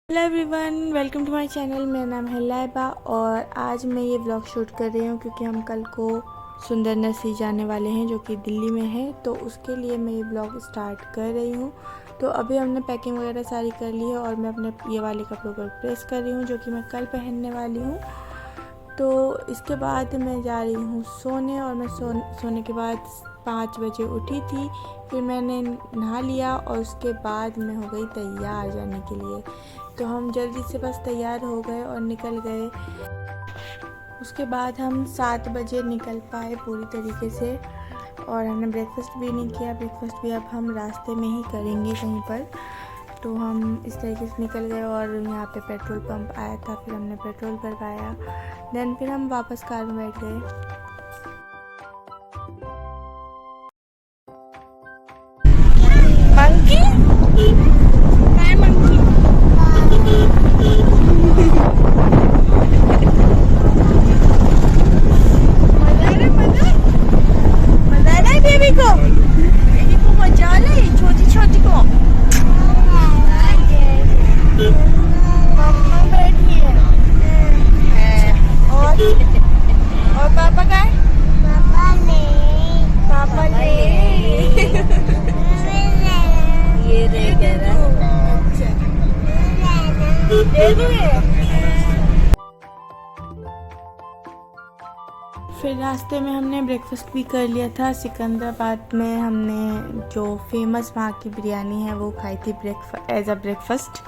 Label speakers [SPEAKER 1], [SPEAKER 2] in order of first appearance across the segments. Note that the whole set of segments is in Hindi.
[SPEAKER 1] Hello everyone, welcome to my channel. मेरा नाम है लाइबा और आज मैं ये व्लॉग शूट कर रही हूँ क्योंकि हम कल को सुंदर नर्सरी जाने वाले हैं जो कि दिल्ली में है। तो उसके लिए मैं ये व्लॉग स्टार्ट कर रही हूँ। तो अभी हमने पैकिंग वगैरह सारी कर ली है और मैं अपने ये वाले कपड़ों पर प्रेस कर रही हूँ जो कि मैं कल पहनने वाली हूँ। तो इसके बाद मैं जा रही हूँ सोने और मैं सोने के बाद 5 बजे उठी थी। फिर मैंने नहा लिया और उसके बाद मैं हो गई तैयार जाने के लिए। तो हम जल्दी से बस तैयार हो गए और निकल गए। उसके बाद हम 7 बजे निकल पाए पूरी तरीके से और हमने ब्रेकफास्ट भी नहीं किया। ब्रेकफास्ट भी अब हम रास्ते में ही करेंगे कहीं पर। तो हम इस तरीके से निकल गए और यहाँ पे पेट्रोल पंप आया था, फिर हमने पेट्रोल भरवाया। देन फिर हम वापस कार में बैठ गए। और पापा का है? पापा ले ये रे कह रहा फिर रास्ते में हमने ब्रेकफास्ट भी कर लिया था। सिकंदराबाद में हमने जो फेमस वहाँ की बिरयानी है वो खाई थी एज अ ब्रेकफास्ट।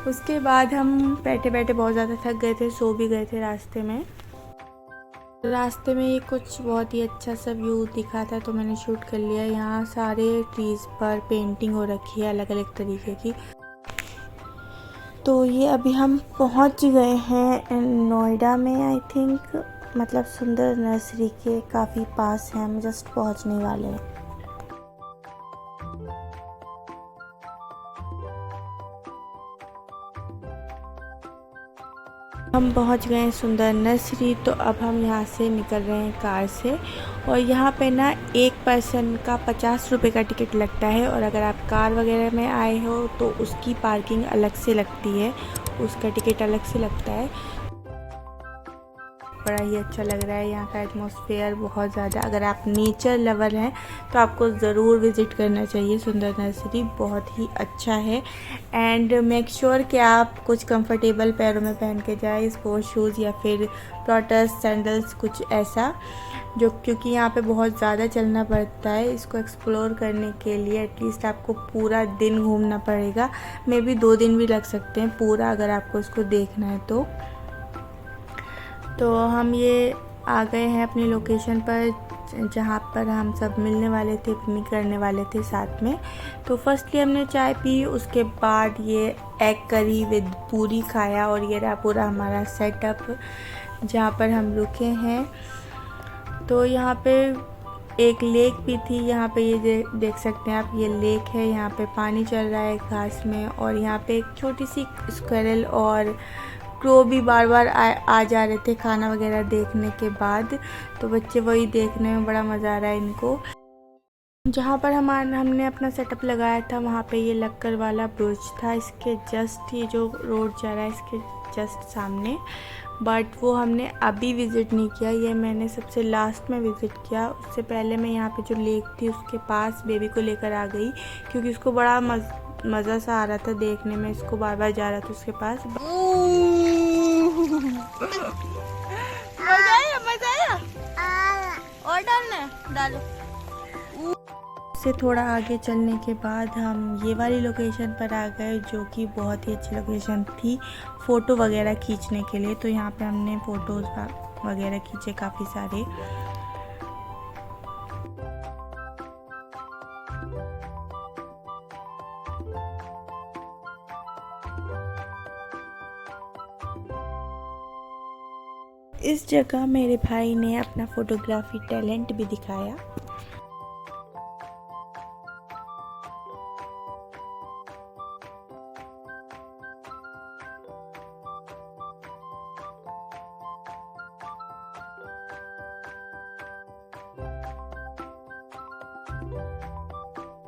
[SPEAKER 1] उसके बाद हम बैठे बैठे बहुत ज़्यादा थक गए थे, सो भी गए थे रास्ते में। ये कुछ बहुत ही अच्छा सा व्यू दिखा था तो मैंने शूट कर लिया। यहाँ सारे ट्रीज़ पर पेंटिंग हो रखी है अलग अलग तरीके की। तो ये अभी हम पहुँच गए हैं नोएडा में, आई थिंक, मतलब सुंदर नर्सरी के काफ़ी पास हैं, हम जस्ट पहुँचने वाले हैं। हम पहुंच गए हैं सुंदर नर्सरी। तो अब हम यहां से निकल रहे हैं कार से और यहां पे ना एक पर्सन का 50 रुपये का टिकट लगता है और अगर आप कार वगैरह में आए हो तो उसकी पार्किंग अलग से लगती है, उसका टिकट अलग से लगता है। बड़ा ही अच्छा लग रहा है यहाँ का एटमॉस्फेयर बहुत ज़्यादा। अगर आप नेचर लवर हैं तो आपको ज़रूर विज़िट करना चाहिए। सुंदर नर्सरी बहुत ही अच्छा है। एंड मेक श्योर कि आप कुछ कंफर्टेबल पैरों में पहन के जाए, स्पोर्ट्स शूज़ या फिर प्लॉटर्स सैंडल्स, कुछ ऐसा जो, क्योंकि यहाँ पे बहुत ज़्यादा चलना पड़ता है। इसको एक्सप्लोर करने के लिए एटलीस्ट आपको पूरा दिन घूमना पड़ेगा। मे बी 2 दिन भी लग सकते हैं पूरा अगर आपको इसको देखना है तो हम ये आ गए हैं अपनी लोकेशन पर जहाँ पर हम सब मिलने वाले थे, पिकनिक करने वाले थे साथ में। तो फर्स्टली हमने चाय पी, उसके बाद ये एग करी विद पूरी खाया और ये रहा पूरा हमारा सेटअप जहाँ पर हम रुके हैं। तो यहाँ पे एक लेक भी थी, यहाँ पे ये देख सकते हैं आप, ये लेक है, यहाँ पे पानी चल रहा है घास में और यहाँ पे एक छोटी सी स्क्विरल और क्रो भी बार बार आ जा रहे थे खाना वगैरह देखने के बाद। तो बच्चे वही देखने में बड़ा मज़ा आ रहा है इनको। जहाँ पर हमने अपना सेटअप लगाया था वहाँ पे ये लक्कर वाला ब्रिज था, इसके जस्ट ये जो रोड जा रहा है इसके जस्ट सामने। बट वो हमने अभी विज़िट नहीं किया, ये मैंने सबसे लास्ट में विज़िट किया। उससे पहले मैं यहाँ पे जो लेक थी उसके पास बेबी को लेकर आ गई क्योंकि उसको बड़ा मज़ा सा आ रहा था देखने में, इसको बार बार जा रहा था उसके पास। मज़ा आया और डालो। से थोड़ा आगे चलने के बाद हम ये वाली लोकेशन पर आ गए जो कि बहुत ही अच्छी लोकेशन थी फ़ोटो वगैरह खींचने के लिए। तो यहाँ पे हमने फ़ोटोज़ वगैरह खींचे काफ़ी सारे। इस जगह मेरे भाई ने अपना फ़ोटोग्राफी टैलेंट भी दिखाया।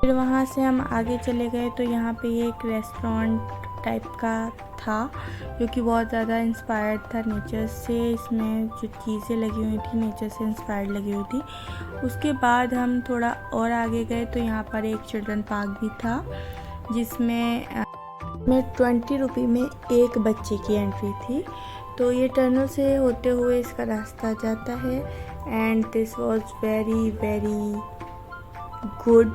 [SPEAKER 1] फिर वहाँ से हम आगे चले गए तो यहाँ पे ये एक रेस्टोरेंट टाइप का था, जो कि बहुत ज़्यादा इंस्पायर्ड था नेचर से। इसमें जो चीज़ें लगी हुई थी नेचर से इंस्पायर्ड लगी हुई थी। उसके बाद हम थोड़ा और आगे गए तो यहाँ पर एक चिल्ड्रन पार्क भी था, जिसमें 20 रुपये में एक बच्चे की एंट्री थी। तो ये टनल से होते हुए इसका रास्ता जाता है। And this was very very good,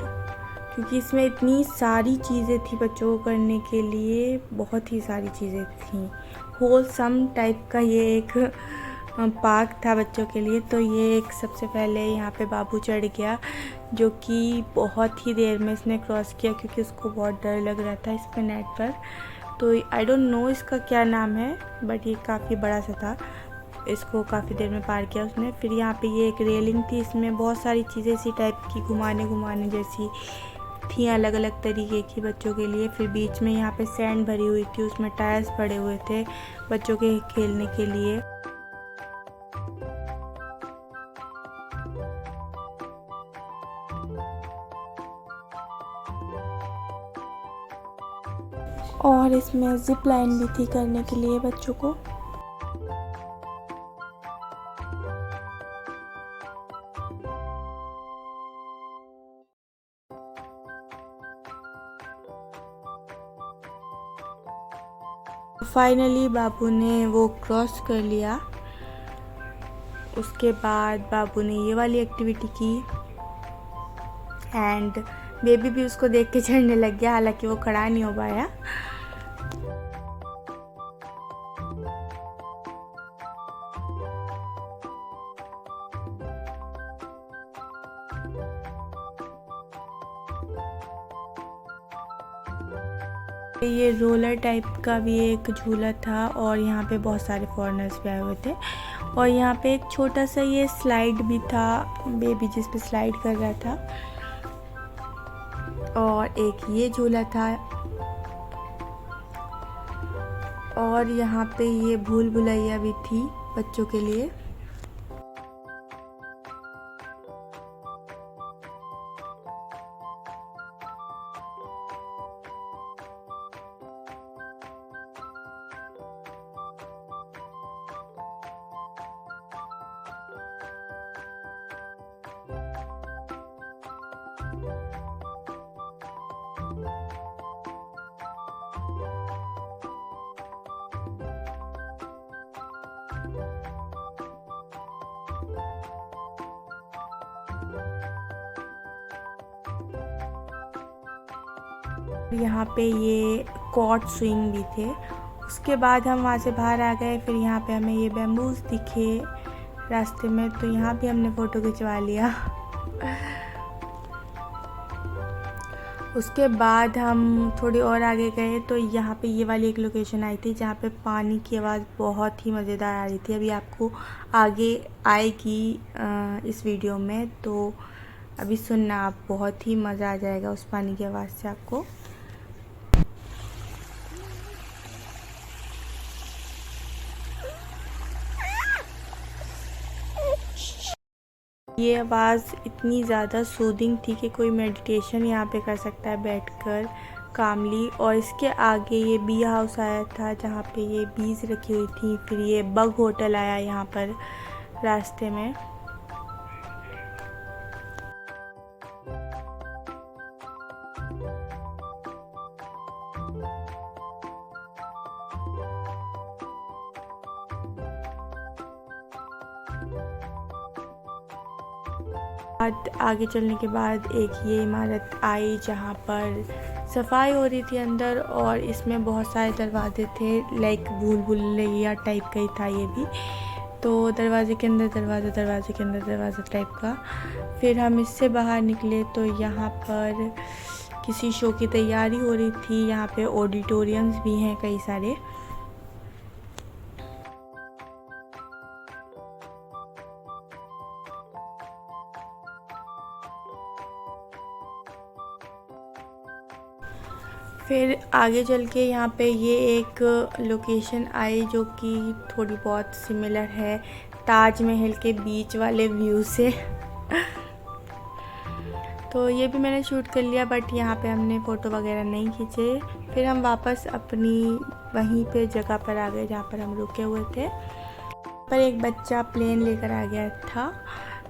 [SPEAKER 1] क्योंकि इसमें इतनी सारी चीज़ें थी बच्चों को करने के लिए, बहुत ही सारी चीज़ें थी। होलसम टाइप का ये एक पार्क था बच्चों के लिए। तो ये एक सबसे पहले यहाँ पे बाबू चढ़ गया, जो कि बहुत ही देर में इसने क्रॉस किया, क्योंकि उसको बहुत डर लग रहा था इस पे नेट पर। तो आई डोंट नो इसका क्या नाम है, बट ये काफ़ी बड़ा सा था। इसको काफ़ी देर में पार किया उसने। फिर यहाँ पे ये एक रेलिंग थी, इसमें बहुत सारी चीज़ें इसी टाइप की घुमाने जैसी थी, अलग अलग तरीके की बच्चों के लिए। फिर बीच में यहाँ पे सैंड भरी हुई थी, उसमें टायर्स पड़े हुए थे बच्चों के खेलने के लिए। और इसमें जिप लाइन भी थी करने के लिए बच्चों को। फाइनली बाबू ने वो क्रॉस कर लिया। उसके बाद बाबू ने ये वाली एक्टिविटी की एंड बेबी भी उसको देख के चढ़ने लग गया, हालांकि वो खड़ा नहीं हो पाया। ये रोलर टाइप का भी एक झूला था और यहाँ पे बहुत सारे फॉरेनर्स भी आए हुए थे। और यहाँ पे एक छोटा सा ये स्लाइड भी था, बेबी जिस पे स्लाइड कर रहा था। और एक ये झूला था। और यहाँ पे ये भूल भुलैया भी थी बच्चों के लिए। यहाँ पे ये कॉट स्विंग भी थे। उसके बाद हम वहाँ से बाहर आ गए। फिर यहाँ पे हमें ये बैम्बूज दिखे रास्ते में, तो यहाँ भी हमने फ़ोटो खिंचवा लिया। उसके बाद हम थोड़ी और आगे गए तो यहाँ पे ये वाली एक लोकेशन आई थी, जहाँ पे पानी की आवाज़ बहुत ही मज़ेदार आ रही थी। अभी आपको आगे आएगी इस वीडियो में, तो अभी सुनना आप, बहुत ही मज़ा आ जाएगा उस पानी की आवाज़ से आपको। ये आवाज़ इतनी ज़्यादा सूदिंग थी कि कोई मेडिटेशन यहाँ पे कर सकता है बैठकर कामली। और इसके आगे ये बी हाउस आया था, जहाँ पे ये बीज रखी हुई थी। फिर ये बग होटल आया यहाँ पर रास्ते में। आगे चलने के बाद एक ये इमारत आई, जहाँ पर सफाई हो रही थी अंदर। और इसमें बहुत सारे दरवाजे थे, लाइक भूल भुलैया टाइप का ही था ये भी। तो दरवाजे के अंदर दरवाज़ा, दरवाजे के अंदर दरवाज़ा टाइप का। फिर हम इससे बाहर निकले तो यहाँ पर किसी शो की तैयारी हो रही थी। यहाँ पे ऑडिटोरियम्स भी हैं कई सारे। फिर आगे चल के यहाँ पे ये एक लोकेशन आई, जो कि थोड़ी बहुत सिमिलर है ताजमहल के बीच वाले व्यू से। तो ये भी मैंने शूट कर लिया, बट यहाँ पे हमने फ़ोटो वगैरह नहीं खींचे। फिर हम वापस अपनी वहीं पे जगह पर आ गए जहाँ पर हम रुके हुए थे। पर एक बच्चा प्लेन लेकर आ गया था,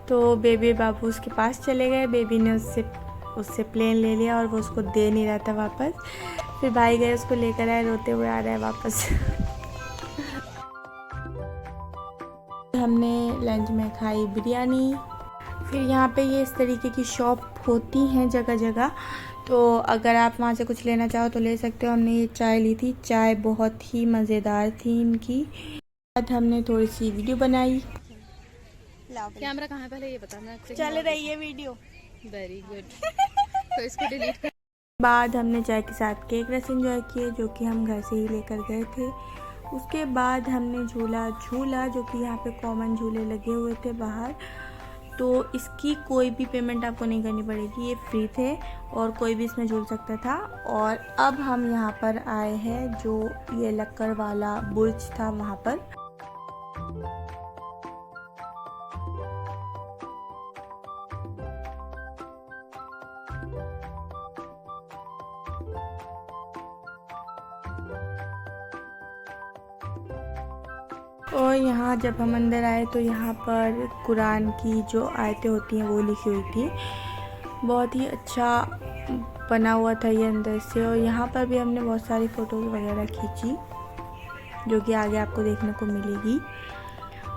[SPEAKER 1] तो बेबी बाबू उसके पास चले गए। बेबी ने उससे प्लेन ले लिया और वो उसको दे नहीं रहा था वापस। फिर भाई गए उसको लेकर आए, रोते हुए आ रहा है वापस। हमने लंच में खाई बिरयानी। फिर यहाँ पे ये इस तरीके की शॉप होती हैं जगह जगह, तो अगर आप वहाँ से कुछ लेना चाहो तो ले सकते हो। हमने ये चाय ली थी, चाय बहुत ही मज़ेदार थी इनकी। बाद हमने थोड़ी सी वीडियो बनाई।
[SPEAKER 2] कैमरा कहाँ है पहले ये बता। मैं
[SPEAKER 1] चल रही है वीडियो।
[SPEAKER 2] Very good. तो इसको डिलीट कर।
[SPEAKER 1] बाद हमने चाय के साथ केक रस एंजॉय किए, जो कि हम घर से ही लेकर गए थे। उसके बाद हमने झूला झूला, जो कि यहाँ पे कॉमन झूले लगे हुए थे बाहर। तो इसकी कोई भी पेमेंट आपको नहीं करनी पड़ेगी, ये फ्री थे और कोई भी इसमें झूल सकता था। और अब हम यहाँ पर आए हैं, जो ये लक्कड़ वाला बुर्ज था वहाँ पर। और यहाँ जब हम अंदर आए तो यहाँ पर कुरान की जो आयतें होती हैं वो लिखी हुई थी। बहुत ही अच्छा बना हुआ था ये अंदर से। और यहाँ पर भी हमने बहुत सारी फ़ोटोज़ वगैरह खींची, जो कि आगे आपको देखने को मिलेगी।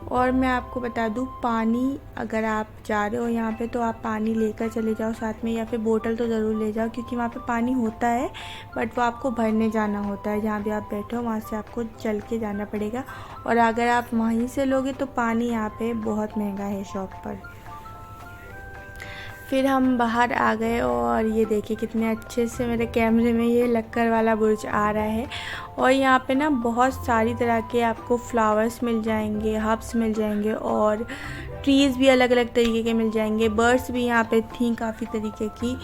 [SPEAKER 1] और मैं आपको बता दूँ, पानी अगर आप जा रहे हो यहाँ पे तो आप पानी लेकर चले जाओ साथ में, या फिर बोतल तो ज़रूर ले जाओ, क्योंकि वहाँ पे पानी होता है बट वो आपको भरने जाना होता है। जहाँ भी आप बैठे हो वहाँ से आपको चल के जाना पड़ेगा। और अगर आप वहीं से लोगे तो पानी यहाँ पे बहुत महंगा है शॉप पर। फिर हम बाहर आ गए और ये देखिए कितने अच्छे से मेरे कैमरे में ये लक्कड़ वाला बुर्ज आ रहा है। और यहाँ पे ना बहुत सारी तरह के आपको फ्लावर्स मिल जाएंगे, हर्ब्स मिल जाएंगे और ट्रीज़ भी अलग अलग तरीके के मिल जाएंगे। बर्ड्स भी यहाँ पे थी काफ़ी तरीके की,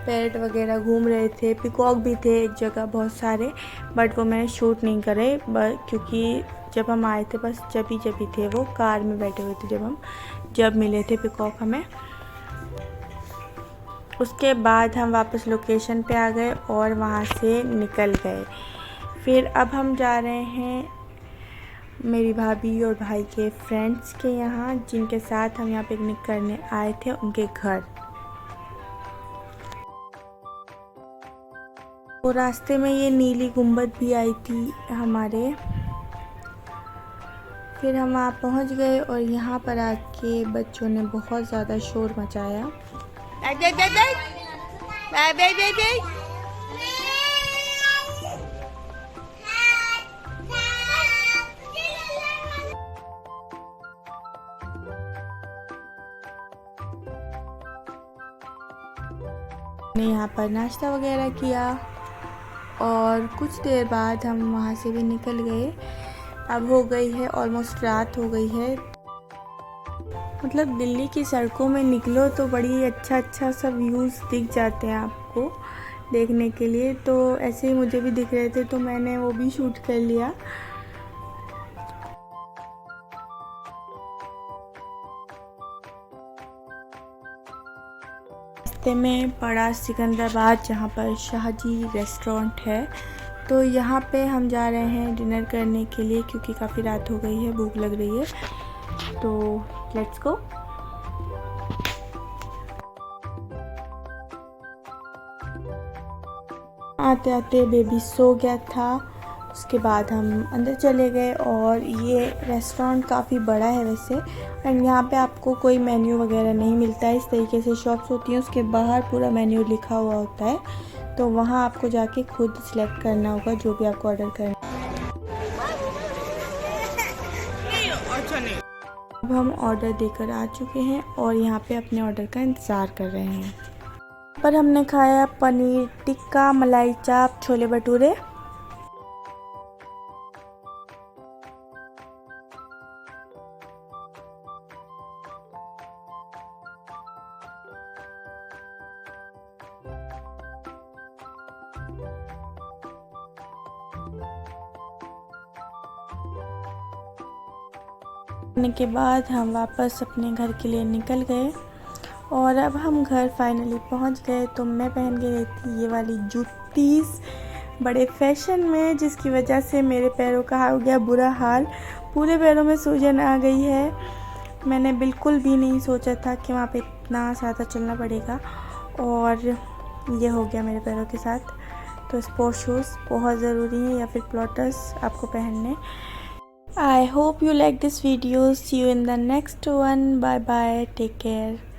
[SPEAKER 1] पैरट वगैरह घूम रहे थे, पिकॉक भी थे एक जगह बहुत सारे, बट वो मैंने शूट नहीं करे क्योंकि जब हम आए थे बस जब ही थे वो कार में बैठे हुए थे जब मिले थे पिकॉक हमें। उसके बाद हम वापस लोकेशन पे आ गए और वहाँ से निकल गए। फिर अब हम जा रहे हैं मेरी भाभी और भाई के फ्रेंड्स के यहाँ, जिनके साथ हम यहाँ पिकनिक करने आए थे, उनके घर। और रास्ते में ये नीली गुंबद भी आई थी हमारे। फिर हम वहाँ पहुँच गए और यहाँ पर आके बच्चों ने बहुत ज़्यादा शोर मचाया। हमने यहाँ पर नाश्ता वगैरह किया और कुछ देर बाद हम वहाँ से भी निकल गए। अब हो गई है ऑलमोस्ट रात हो गई है। मतलब दिल्ली की सड़कों में निकलो तो बड़ी अच्छा सा व्यूज़ दिख जाते हैं आपको देखने के लिए। तो ऐसे ही मुझे भी दिख रहे थे तो मैंने वो भी शूट कर लिया। रास्ते में पड़ा सिकंदराबाद, जहाँ पर शाहजी रेस्टोरेंट है। तो यहाँ पे हम जा रहे हैं डिनर करने के लिए, क्योंकि काफ़ी रात हो गई है, भूख लग रही है। तो लेट्स गो। आते आते बेबी सो गया था। उसके बाद हम अंदर चले गए और ये रेस्टोरेंट काफ़ी बड़ा है वैसे। एंड यहाँ पे आपको कोई मेन्यू वगैरह नहीं मिलता है, इस तरीके से शॉप्स होती हैं, उसके बाहर पूरा मेन्यू लिखा हुआ होता है। तो वहाँ आपको जाके खुद सिलेक्ट करना होगा जो भी आपको ऑर्डर करना है। अब हम ऑर्डर देकर आ चुके हैं और यहाँ पे अपने ऑर्डर का इंतज़ार कर रहे हैं। पर हमने खाया पनीर टिक्का, मलाई चाप, छोले भटूरे। खाने के बाद हम वापस अपने घर के लिए निकल गए और अब हम घर फाइनली पहुंच गए। तो मैं पहन के गई थी ये वाली जूतीस बड़े फैशन में, जिसकी वजह से मेरे पैरों का हो गया बुरा हाल। पूरे पैरों में सूजन आ गई है। मैंने बिल्कुल भी नहीं सोचा था कि वहाँ पे इतना ज़्यादा चलना पड़ेगा, और ये हो गया मेरे पैरों के साथ। तो स्पोर्ट शूज़ बहुत ज़रूरी है, या फिर प्लॉटर्स आपको पहनने। I hope you like this video. See you in the next one. Bye bye. Take care.